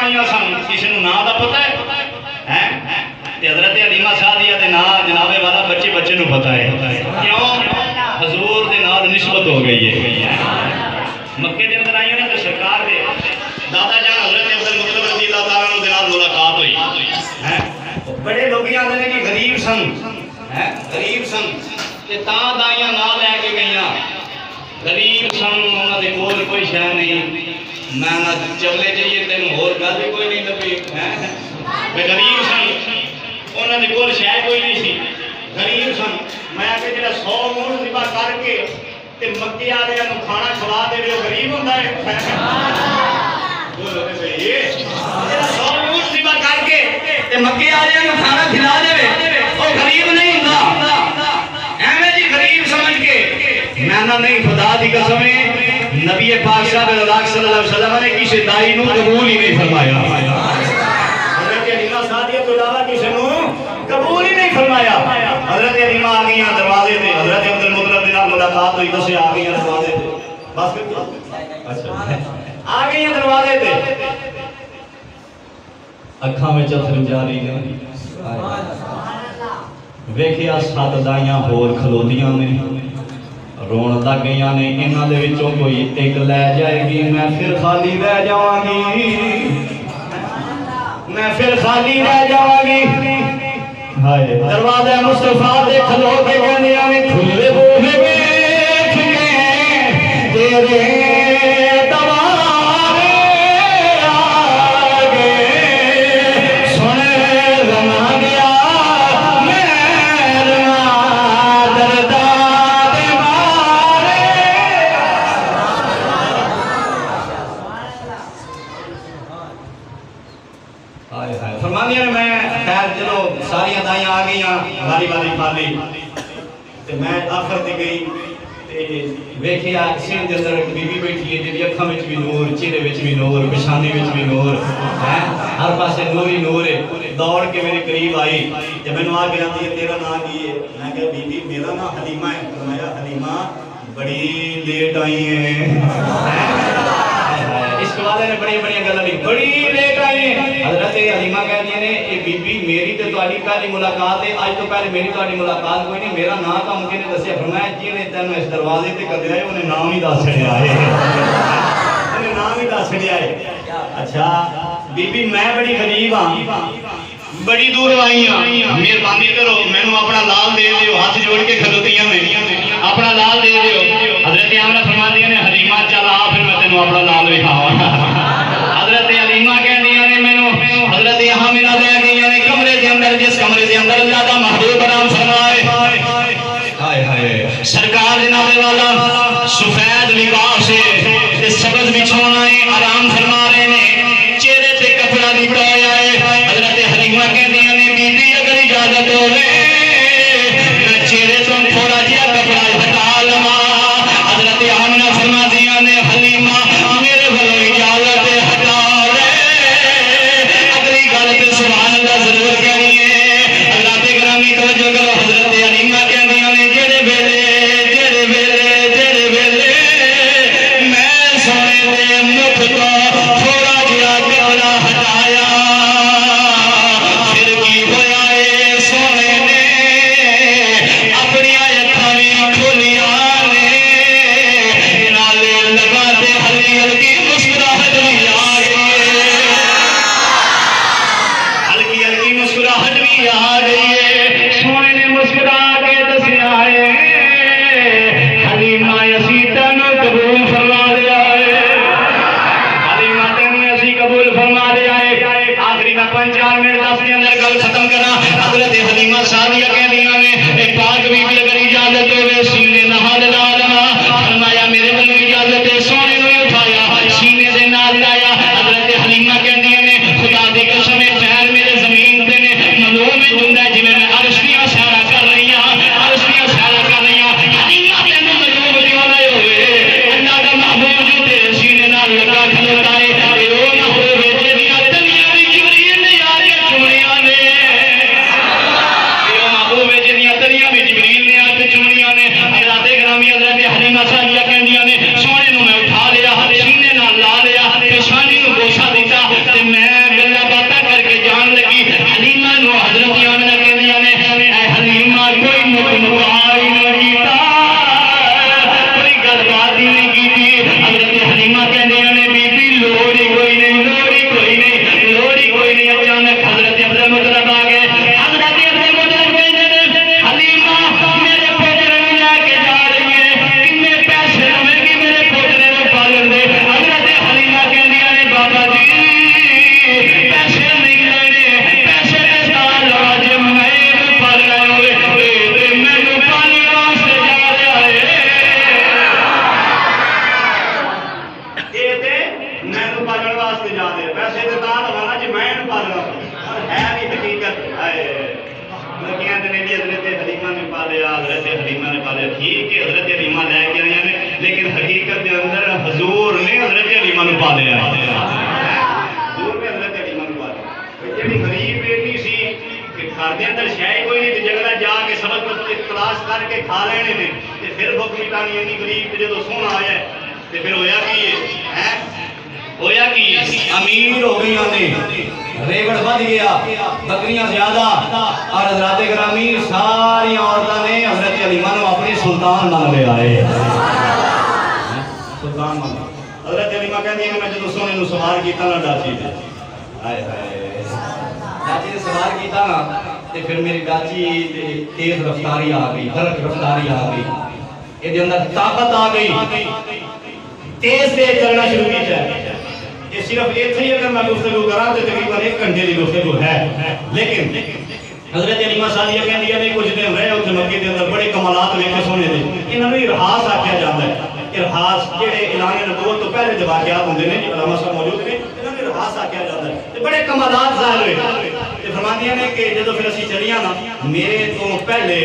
آئی سن کسی نے نا کا پتا ہے حضرت حلیمہ سعدیہ دے نال جناب والا بچے بچے نو پتا ہے کیوں حضور دے نال نسبت ہو گئی ہے مکے دے اندر آئی نا تو سرکار دے دادا جان حضرت عبد المطلب رضی اللہ تعالیٰ عنہ دے نال ملاقات ہوئی بڑے لوگ آتے ہیں کہ غریب سن کہ تاں دائیاں نہ لے کے گئیاں غریب سن انہوں نے کول کوئی شہ نہیں میں نہ چلے جائیے تین اور گل بھی کوئی نہیں لبھی غریب سن انہوں نے کول شہ کوئی نہیں سی غریب سن میں آ کے جڑا 100 اونٹ ذبح کر کے تے مکے والے نوں کھانا کھوا دے وہ غریب ہوندا ہے بولو تے صحیح ہے جڑا 100 اونٹ ذبح کر کے تے مکے والے نوں کھانا کھلا دے وہ غریب نہیں ہوندا ایویں جی غریب سمجھ کے میں نہ نہیں خدا دی قسم ہے نبی پاک صلی اللہ علیہ وسلم نے کسی دائی نو قبول ہی نہیں فرمایا حضرت حلیمہ سعدیہ تو علاوہ کسی نو قبول ہی نہیں فرمایا حضرت حلیمہ آ گئیاں دروازے تے حضرت عبد المطلب دے نال ملاقات ہوئی تو سے آ گئیاں دروازے تے بس پھر اچھا آ گئیاں دروازے تے اکھاں وچ اتھر جاری نے ویکھیا 7 دائیاں ہور کھلوتیاں نے رون لگ گئی نے انہاں دے وچوں کوئی ایک لے جائے گی میں پھر خالی رہ جاواں گی میں پھر خالی رہ جاواں گی ہائے دروازہ مصطفیٰ دے کھلو کے کہندیاں نے کھلے بوہے ویکھ کے تیرے فرمانیاں میں خیر چلو ساری دائیاں آ گئیاں باری باری پالی تے میں آخر تے گئی تے ویکھیا سین دے اندر ایک بی بی بیٹھی ہے جی اکھاں وچ بھی نور چہرے وچ بھی نور پشانی وچ بھی نور ہے ہر پاسے نور ہی نور ہے دوڑ کے میرے قریب آئی جب میں آ گیا تے تیرا نام کی ہے میں کہا بی بی میرا نام حلیمہ ہے فرمایا حلیمہ بڑی لیٹ آئی ہیں اس والے نے بڑی بڑی گلاں نہیں بڑی لیٹ آئی ہیں حضرت حلیمہ کہتی ہیں اے بی بی میری تے تہاڈی پہلی ملاقات ہے اج تو پہلے میری تہاڈی ملاقات کوئی نہیں میرا نام تو ممکن نے دسیا فرمایا جی نے تینوں اس دروازے تے کدیا ہے انہیں نام ہی دس چھڑیا ہے انہیں نام ہی دس چھڑیا ہے اچھا بی بی میں بڑی غریب ہاں بڑی دور آئی ہاں مہربانی کرو مینوں اپنا لال دے دیو ہاتھ جوڑ کے کھلوتیاں میں اپنا لال دے دیو حضرت عامرہ فرماتی ہیں حلیمہ چل آ پھر میں تینوں اپنا لال دکھاواں حضرت حلیمہ کہندیاں نے مینوں حضرت یہاں میرا لے گئی نے کمرے دے اندر جس کمرے دے اندر اللہ دا محبوب آرام فرمائے ہائے ہائے سرکار جناب والا سفید لباس سے سبز بچھونا ہے آرام فرما رہے ہیں چہرے تے کپڑا لٹایا ہے حضرت حلیمہ کہندیاں نے بی بی اگر اجازت ہو میں چہرے تو تھوڑا جہا کپڑا ہٹا لواں حضرت آمنہ فرما دیا نے حلیمہ میرے بھلو اجازت ہٹا اگلی گل تے سبحان اللہ ضرور کہنی ہے اللہ تے گرامی توجہ کرو حضرت حلیمہ کہندیاں نے جڑے ویلے میں سونے دے مٹھ تو تھوڑا جہا کپڑا ہٹایا پھر کی ہویا اے سونے نے اپنی اکھاں وی کھولیاں نے نالے لگا تے ہلکی ہلکی مسکراہٹ بھی آ گئی ہلکی ہلکی مسکراہٹ بھی آ گئی ہے سونے نے مسکرا کے دسیا ہے حلیمہ اسی تینوں قبول فرما لیا ہے حلیمہ تینوں اسی قبول فرما لیا ہے آخری میں 5-4 منٹ 10 کے اندر گل ختم کرا حضرت حلیمہ سعدیہ کہندیاں نے ایک پاک بی بی اگر اجازت ہوے سینے نال لا لواں فرمایا میرے بلو اجازت ہے سونے نے اٹھایا سینے دے نال لایا حضرت حلیمہ کہندیاں نے خدا دی قسم پیر میرے زمین تے نے ملوں میں جوندا جے میں عرش دیاں سیرا کر رہی ہاں عرش دیاں سیرا کر رہی ہاں حلیمہ تینوں ملوں کیوں نہ ہوئے اللہ دا محبوب جو تیرے سینے نال لگا کھلوتا ہے اے او نہ ہوئے جڑیاں تنیاں وی جبریل نے آ کے چوڑیاں نے اے او محبوب جڑیاں تنیاں وی جبریل نے آ کے چوڑیاں نے حضرت گرامی حضرت حلیمہ سعدیہ کہندیاں نے سونے واسطے جا دے پیسے تے تاں لوانا جی میں پالنا پر ہے نہیں حقیقت لڑکیاں نے بھی حضرت حلیمہ نے پالیا حضرت حلیمہ نے پالیا ٹھیک ہے حضرت حلیمہ لے کے آئی ہیں لیکن حقیقت کے اندر حضور نے حضرت حلیمہ نے پالیا حضور نے حضرت حلیمہ نے پالیا جڑی غریب بیٹی سی کہ گھر دے اندر شے کوئی نہیں تے جگہ جا کے سبق کلاس کر کے کھا لینے نے تے پھر بھوک مٹانی اینی غریب تے جدوں سونا آیا تے پھر ہویا کی ہے ہویا کی امیر ہو گئی نے ریوڑ بڑھ گیا بکریاں زیادہ اور حضرات گرامی ساری عورتوں نے حضرت حلیمہ نے اپنی سلطان مان لے آئے سلطان مان حضرت حلیمہ کہندی ہے میں جدوں سونے نو سوار کیتا نا ڈاچی تے ہائے ہائے ڈاچی نے سوار کیتا نا تے پھر میری ڈاچی تیز رفتاری آ گئی حرکت رفتاری آ گئی اے دے اندر طاقت آ گئی تیز تیز چلنا شروع کیتا یہ صرف ایتھے ہی اگر میں گفتگو کراں تو تقریباً 1 گھنٹے کی گفتگو ہے لیکن حضرت حلیمہ سعدیہ کہندی ہے کچھ دن رہے اتنے مکے دے اندر بڑے کمالات ویکھے سونے دے انہاں نوں ارہاس آکھیا جاندا ہے ارہاس جڑے اعلان نبوت تو پہلے جو واقعات ہوندے نے علماء صاحب موجود نے انہاں نوں ارہاس آکھیا جاندا ہے تے بڑے کمالات ظاہر ہوئے تے فرماندیاں نے کہ جدوں پھر اسی چلیاں نا میرے تو پہلے